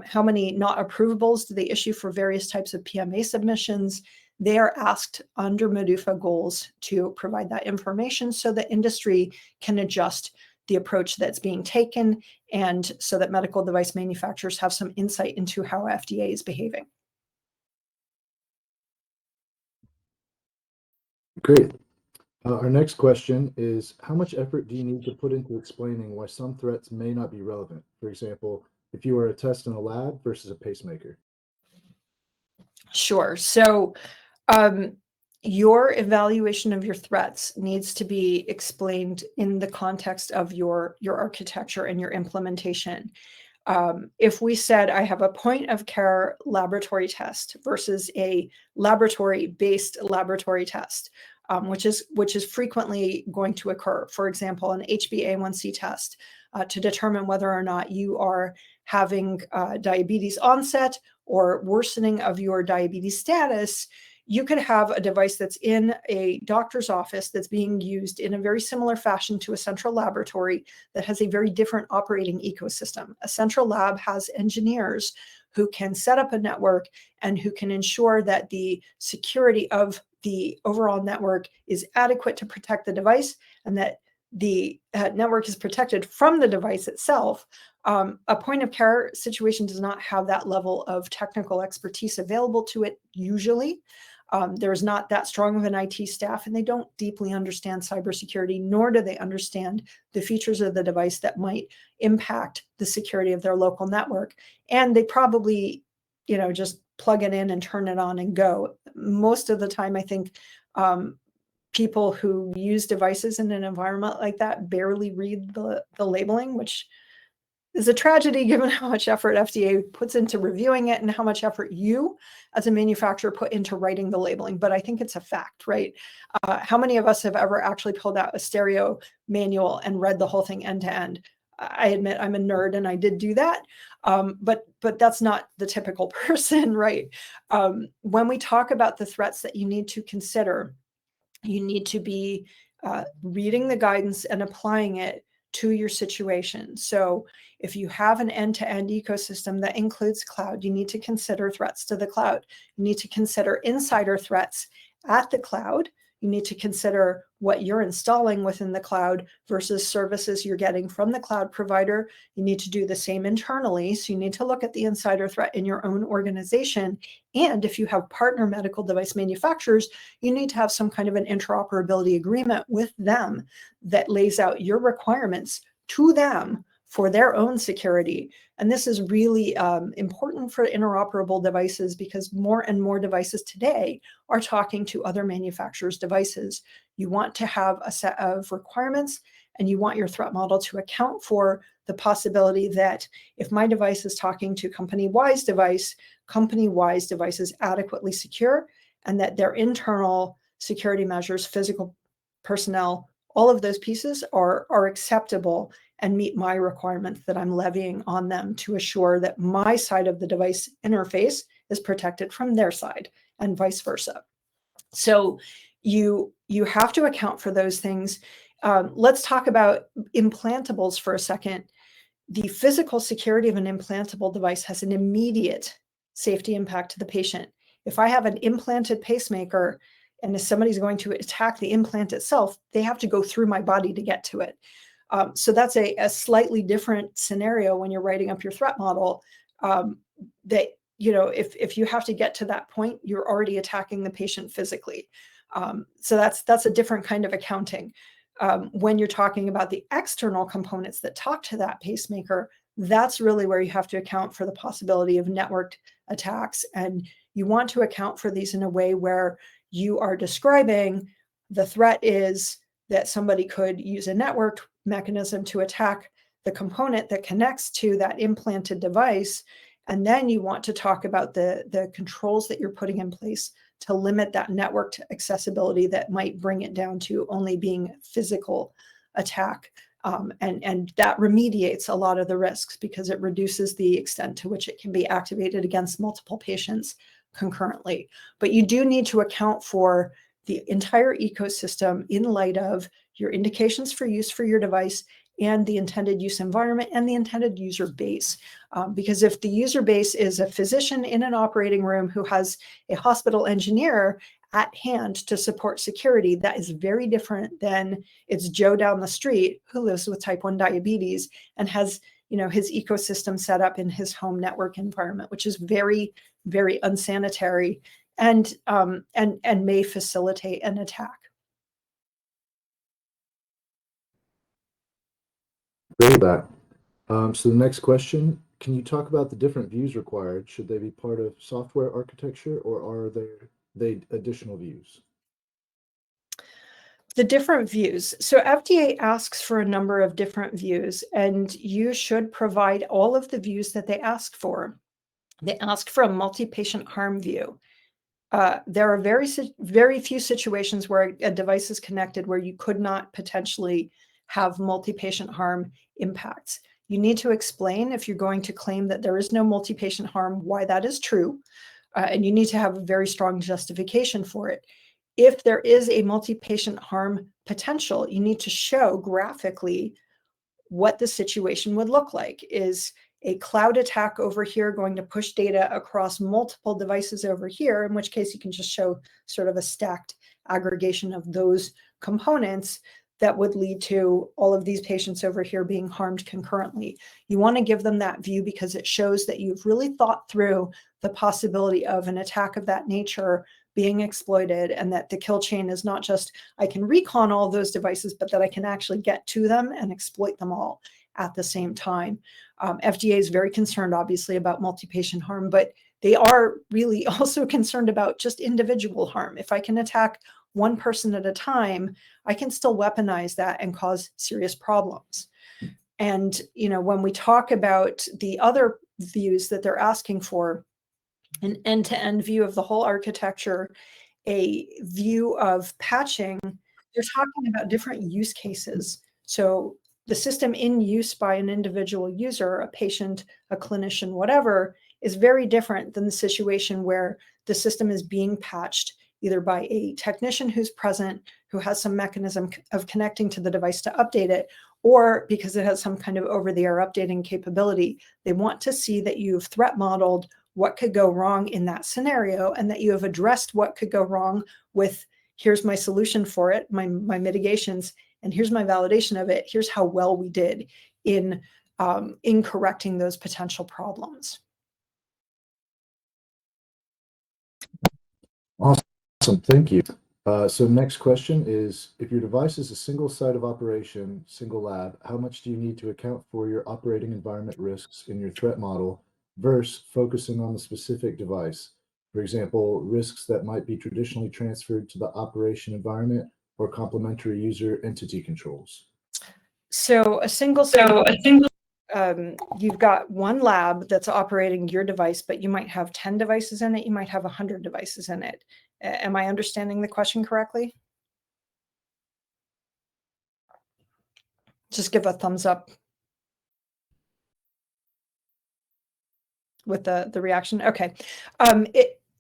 how many not approvables do they issue for various types of PMA submissions. They are asked under MEDUFA goals to provide that information so the industry can adjust the approach that's being taken, and so that medical device manufacturers have some insight into how FDA is behaving. Great. Our next question is, how much effort do you need to put into explaining why some threats may not be relevant? For example, if you were a test in a lab versus a pacemaker. Sure. So your evaluation of your threats needs to be explained in the context of your architecture and your implementation. If we said I have a point of care laboratory test versus a laboratory-based laboratory test, which is frequently going to occur. For example, an HbA1c test to determine whether or not you are having diabetes onset or worsening of your diabetes status. You could have a device that's in a doctor's office that's being used in a very similar fashion to a central laboratory that has a very different operating ecosystem. A central lab has engineers who can set up a network and who can ensure that the security of the overall network is adequate to protect the device, and that the network is protected from the device itself. A point of care situation does not have that level of technical expertise available to it usually. There's not that strong of an IT staff, and they don't deeply understand cybersecurity, nor do they understand the features of the device that might impact the security of their local network. And they probably, just plug it in and turn it on and go. Most of the time, I think people who use devices in an environment like that barely read the labeling, which is a tragedy given how much effort FDA puts into reviewing it and how much effort you as a manufacturer put into writing the labeling. But I think it's a fact, right? How many of us have ever actually pulled out a stereo manual and read the whole thing end to end? I admit I'm a nerd and I did do that. But that's not the typical person, right? When we talk about the threats that you need to consider, you need to be reading the guidance and applying it to your situation. So if you have an end-to-end ecosystem that includes cloud, you need to consider threats to the cloud. You need to consider insider threats at the cloud. You need to consider what you're installing within the cloud versus services you're getting from the cloud provider. You need to do the same internally. So you need to look at the insider threat in your own organization. And if you have partner medical device manufacturers, you need to have some kind of an interoperability agreement with them that lays out your requirements to them for their own security. And this is really important for interoperable devices because more and more devices today are talking to other manufacturers' devices. You want to have a set of requirements and you want your threat model to account for the possibility that if my device is talking to company Y's device, company Y's device is adequately secure and that their internal security measures, physical personnel, all of those pieces are acceptable and meet my requirements that I'm levying on them to assure that my side of the device interface is protected from their side and vice versa. So you have to account for those things. Let's talk about implantables for a second. The physical security of an implantable device has an immediate safety impact to the patient. If I have an implanted pacemaker and if somebody's going to attack the implant itself, they have to go through my body to get to it. So that's a slightly different scenario when you're writing up your threat model. That, you know, if you have to get to that point, you're already attacking the patient physically. So that's a different kind of accounting. When you're talking about the external components that talk to that pacemaker, that's really where you have to account for the possibility of networked attacks. And you want to account for these in a way where you are describing the threat is that somebody could use a networked mechanism to attack the component that connects to that implanted device. And then you want to talk about the controls that you're putting in place to limit that networked accessibility that might bring it down to only being physical attack. And that remediates a lot of the risks because it reduces the extent to which it can be activated against multiple patients concurrently. But you do need to account for the entire ecosystem in light of your indications for use for your device and the intended use environment and the intended user base. Because if the user base is a physician in an operating room who has a hospital engineer at hand to support security, that is very different than it's Joe down the street who lives with type 1 diabetes and has, you know, his ecosystem set up in his home network environment, which is very, very unsanitary and may facilitate an attack. Agree with that. So the next question, can you talk about the different views required? Should they be part of software architecture or are they additional views? The different views. So FDA asks for a number of different views, and you should provide all of the views that they ask for. They ask for a multi-patient harm view. There are very few situations where a device is connected where you could not potentially have multi-patient harm impacts. You need to explain if you're going to claim that there is no multi-patient harm, why that is true. And you need to have a very strong justification for it. If there is a multi-patient harm potential, you need to show graphically what the situation would look like. Is a cloud attack over here going to push data across multiple devices over here, in which case you can just show sort of a stacked aggregation of those components that would lead to all of these patients over here being harmed concurrently. You want to give them that view because it shows that you've really thought through the possibility of an attack of that nature being exploited, and that the kill chain is not just I can recon all those devices, but that I can actually get to them and exploit them all at the same time. FDA is very concerned, obviously, about multi-patient harm, but they are really also concerned about just individual harm. If I can attack one person at a time, I can still weaponize that and cause serious problems. And, when we talk about the other views that they're asking for, an end-to-end view of the whole architecture, a view of patching, they're talking about different use cases. So the system in use by an individual user, a patient, a clinician, whatever, is very different than the situation where the system is being patched either by a technician who's present, who has some mechanism of connecting to the device to update it, or because it has some kind of over-the-air updating capability. They want to see that you've threat modeled what could go wrong in that scenario, and that you have addressed what could go wrong with, here's my solution for it, my mitigations, and here's my validation of it. Here's how well we did in correcting those potential problems. Awesome, thank you. So next question is, if your device is a single site of operation, single lab, how much do you need to account for your operating environment risks in your threat model versus focusing on the specific device? For example, risks that might be traditionally transferred to the operation environment or complementary user entity controls. So you've got one lab that's operating your device, but you might have 10 devices in it. You might have 100 devices in it. Am I understanding the question correctly? Just give a thumbs up with the reaction. Okay.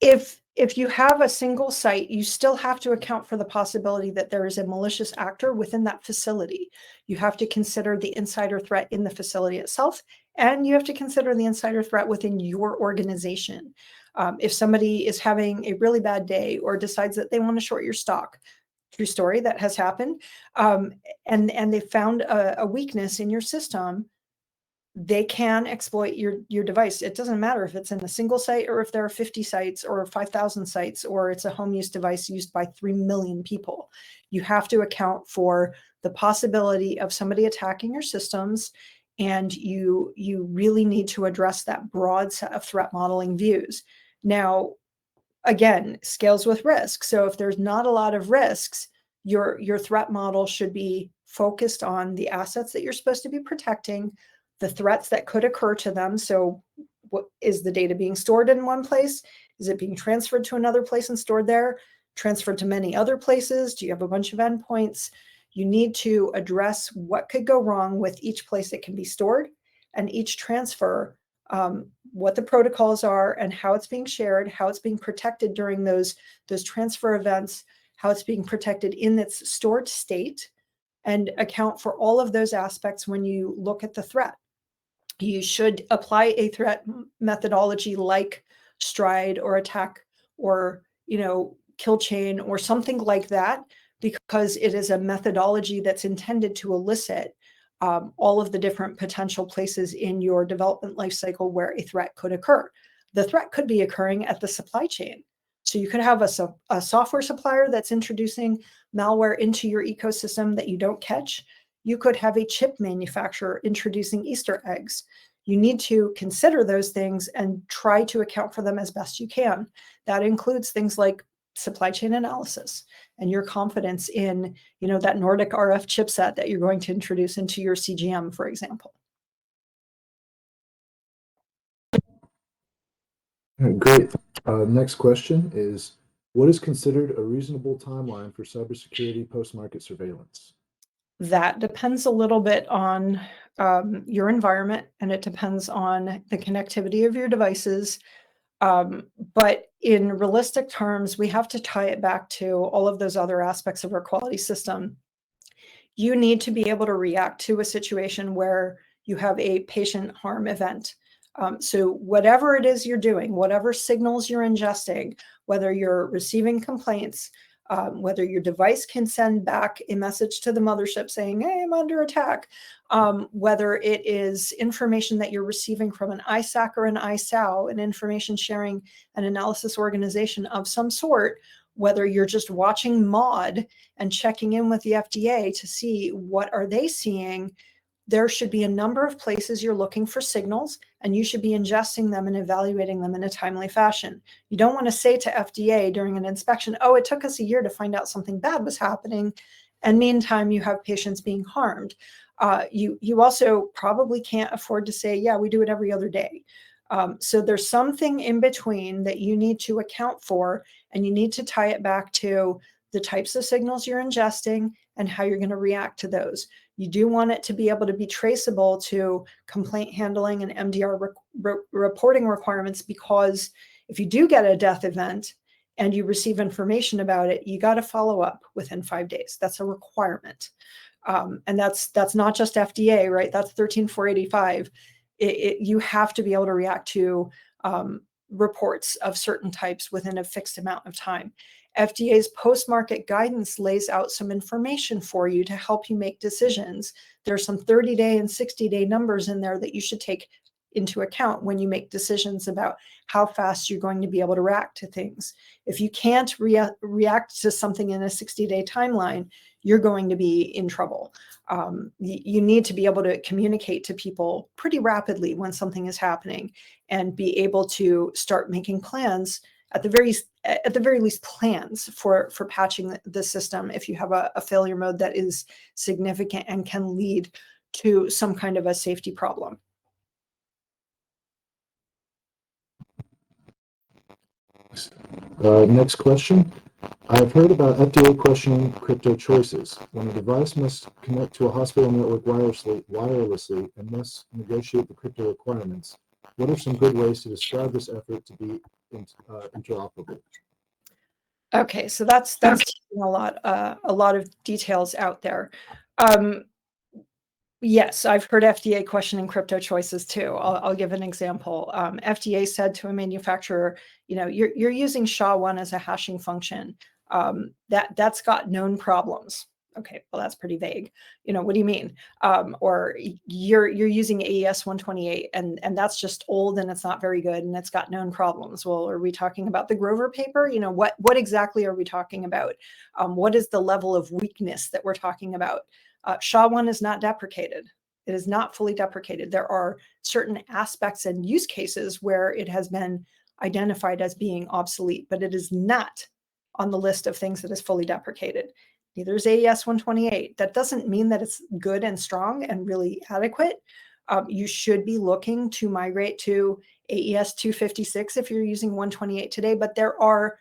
If you have a single site, you still have to account for the possibility that there is a malicious actor within that facility. You have to consider the insider threat in the facility itself, and you have to consider the insider threat within your organization. If somebody is having a really bad day or decides that they want to short your stock, true story, that has happened, and they found a weakness in your system, they can exploit your device. It doesn't matter if it's in a single site or if there are 50 sites or 5,000 sites or it's a home use device used by 3 million people. You have to account for the possibility of somebody attacking your systems, and you really need to address that broad set of threat modeling views. Now, again, scales with risk. So if there's not a lot of risks, your threat model should be focused on the assets that you're supposed to be protecting, the threats that could occur to them. So what is the data being stored in one place? Is it being transferred to another place and stored there? Transferred to many other places? Do you have a bunch of endpoints? You need to address what could go wrong with each place it can be stored and each transfer, what the protocols are and how it's being shared, how it's being protected during those transfer events, how it's being protected in its stored state, and account for all of those aspects when you look at the threat. You should apply a threat methodology like STRIDE or ATT&CK or, kill chain or something like that, because it is a methodology that's intended to elicit all of the different potential places in your development lifecycle where a threat could occur. The threat could be occurring at the supply chain. So you could have a software supplier that's introducing malware into your ecosystem that you don't catch. You could have a chip manufacturer introducing Easter eggs. You need to consider those things and try to account for them as best you can. That includes things like supply chain analysis and your confidence in, that Nordic RF chipset that you're going to introduce into your CGM, for example. Great. Next question is, what is considered a reasonable timeline for cybersecurity post-market surveillance? That depends a little bit on your environment, and it depends on the connectivity of your devices. But in realistic terms, we have to tie it back to all of those other aspects of our quality system. You need to be able to react to a situation where you have a patient harm event. So whatever it is you're doing, whatever signals you're ingesting, whether you're receiving complaints, whether your device can send back a message to the mothership saying, hey, I'm under attack, whether it is information that you're receiving from an ISAC or an ISAO, an information sharing and analysis organization of some sort, whether you're just watching MAUD and checking in with the FDA to see what are they seeing, there should be a number of places you're looking for signals, and you should be ingesting them and evaluating them in a timely fashion. You don't want to say to FDA during an inspection, oh, it took us a year to find out something bad was happening, and meantime, you have patients being harmed. You also probably can't afford to say, yeah, we do it every other day. So there's something in between that you need to account for, and you need to tie it back to the types of signals you're ingesting and how you're going to react to those. You do want it to be able to be traceable to complaint handling and MDR reporting requirements, because if you do get a death event and you receive information about it, you got to follow up within 5 days. That's a requirement. And that's not just FDA, right? That's 13485. You have to be able to react to reports of certain types within a fixed amount of time. FDA's post-market guidance lays out some information for you to help you make decisions. There's some 30-day and 60-day numbers in there that you should take into account when you make decisions about how fast you're going to be able to react to things. If you can't react to something in a 60-day timeline, you're going to be in trouble. You need to be able to communicate to people pretty rapidly when something is happening, and be able to start making plans, at the very least plans for patching the system if you have a failure mode that is significant and can lead to some kind of a safety problem. Next question. I've heard about FDA questioning crypto choices. When a device must connect to a hospital network wirelessly and must negotiate the crypto requirements, what are some good ways to describe this effort to be interoperable? Okay, so that's a lot of details out there. Yes, I've heard FDA questioning crypto choices too. I'll give an example. FDA said to a manufacturer, you're using SHA-1 as a hashing function. That's got known problems. Okay, well, that's pretty vague. What do you mean? Or you're using AES 128 and that's just old and it's not very good and it's got known problems. Well, are we talking about the Grover paper? What exactly are we talking about? What is the level of weakness that we're talking about? SHA-1 is not deprecated. It is not fully deprecated. There are certain aspects and use cases where it has been identified as being obsolete, but it is not on the list of things that is fully deprecated. Neither is AES 128. That doesn't mean that it's good and strong and really adequate. You should be looking to migrate to AES 256 if you're using 128 today, but there are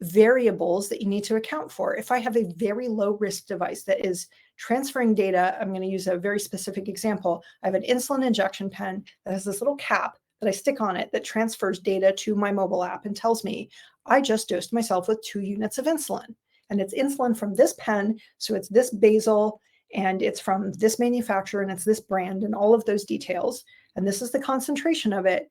variables that you need to account for. If I have a very low risk device that is transferring data, I'm going to use a very specific example. I have an insulin injection pen that has this little cap that I stick on it that transfers data to my mobile app and tells me I just dosed myself with 2 units of insulin. And it's insulin from this pen, so it's this basal, and it's from this manufacturer, and it's this brand, and all of those details. And this is the concentration of it.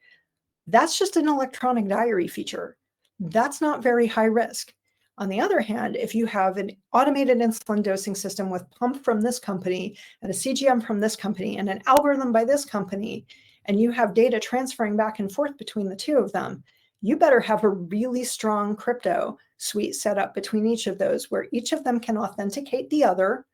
That's just an electronic diary feature. That's not very high risk. On the other hand, if you have an automated insulin dosing system with pump from this company and a CGM from this company and an algorithm by this company, and you have data transferring back and forth between the two of them, you better have a really strong crypto suite set up between each of those, where each of them can authenticate the other,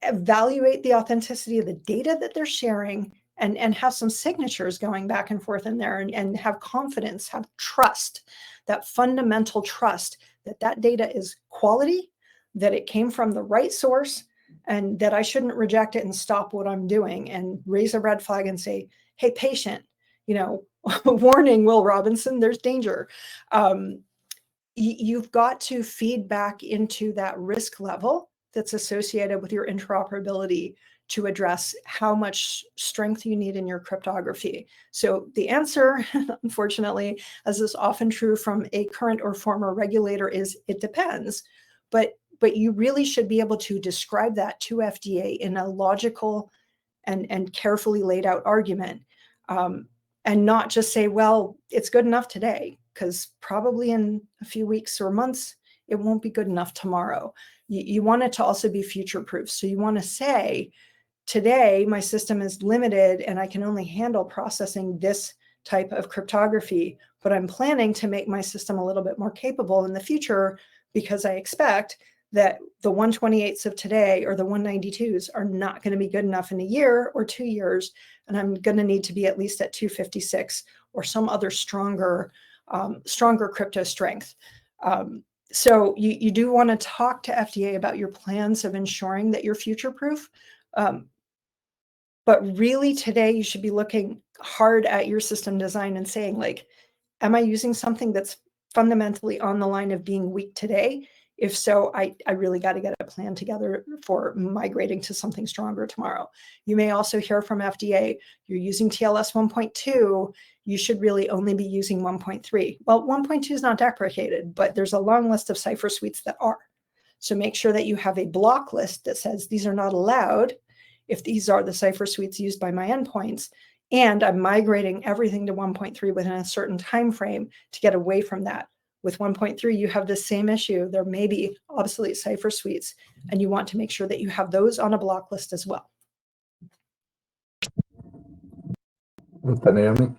evaluate the authenticity of the data that they're sharing, and have some signatures going back and forth in there, and have confidence, have trust, that fundamental trust that data is quality, that it came from the right source, and that I shouldn't reject it and stop what I'm doing and raise a red flag and say, hey, patient, warning, Will Robinson, there's danger. You've got to feed back into that risk level that's associated with your interoperability to address how much strength you need in your cryptography. So the answer, unfortunately, as is often true from a current or former regulator, is it depends. But you really should be able to describe that to FDA in a logical and carefully laid out argument, and not just say, well, it's good enough today, because probably in a few weeks or months, it won't be good enough tomorrow. You want it to also be future-proof. So you want to say, today, my system is limited and I can only handle processing this type of cryptography, but I'm planning to make my system a little bit more capable in the future, because I expect that the 128s of today or the 192s are not going to be good enough in a year or 2 years, and I'm going to need to be at least at 256 or some other stronger crypto strength. So you do want to talk to FDA about your plans of ensuring that you're future-proof. But really today you should be looking hard at your system design and saying, like, am I using something that's fundamentally on the line of being weak today? If so, I really got to get a plan together for migrating to something stronger tomorrow. You may also hear from FDA, you're using TLS 1.2, you should really only be using 1.3. Well, 1.2 is not deprecated, but there's a long list of cipher suites that are. So make sure that you have a block list that says these are not allowed if these are the cipher suites used by my endpoints, and I'm migrating everything to 1.3 within a certain time frame to get away from that. With 1.3, you have the same issue. There may be obsolete cipher suites, and you want to make sure that you have those on a block list as well. Okay, Naomi.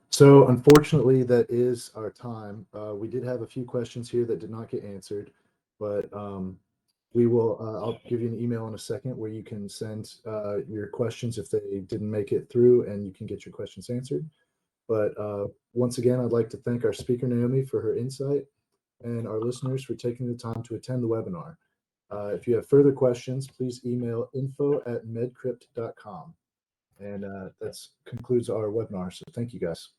So unfortunately, that is our time. We did have a few questions here that did not get answered, but we will, I'll give you an email in a second where you can send your questions if they didn't make it through, and you can get your questions answered. But once again, I'd like to thank our speaker, Naomi, for her insight, and our listeners for taking the time to attend the webinar. If you have further questions, please email info@medcrypt.com. And that concludes our webinar. So thank you, guys.